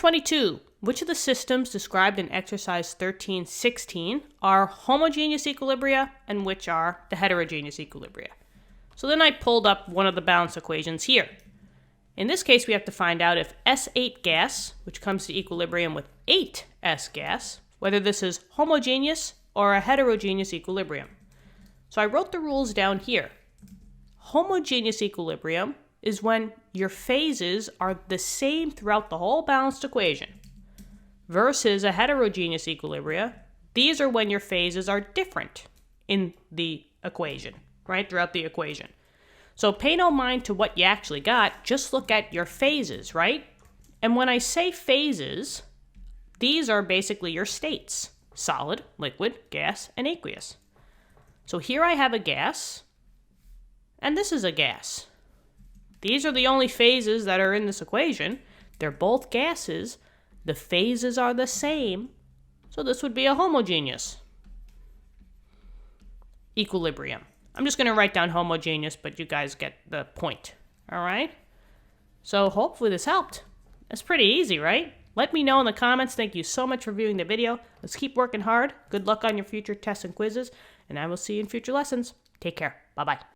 22. Which of the systems described in exercise 13.16 are homogeneous equilibria and which are the heterogeneous equilibria? So then I pulled up one of the balance equations here. In this case, we have to find out if S8 gas, which comes to equilibrium with 8S gas, whether this is homogeneous or a heterogeneous equilibrium. So I wrote the rules down here. Homogeneous equilibrium is when your phases are the same throughout the whole balanced equation. Versus a heterogeneous equilibria, these are when your phases are different in the equation, right, throughout the equation. So pay no mind to what you actually got, just look at your phases, right? And when I say phases, these are basically your states: solid, liquid, gas, and aqueous. So here I have a gas, and this is a gas. These are the only phases that are in this equation. They're both gases. The phases are the same, so this would be a homogeneous equilibrium. I'm just going to write down homogeneous, but you guys get the point, all right? So hopefully this helped. It's pretty easy, right? Let me know in the comments. Thank you so much for viewing the video. Let's keep working hard. Good luck on your future tests and quizzes, and I will see you in future lessons. Take care. Bye-bye.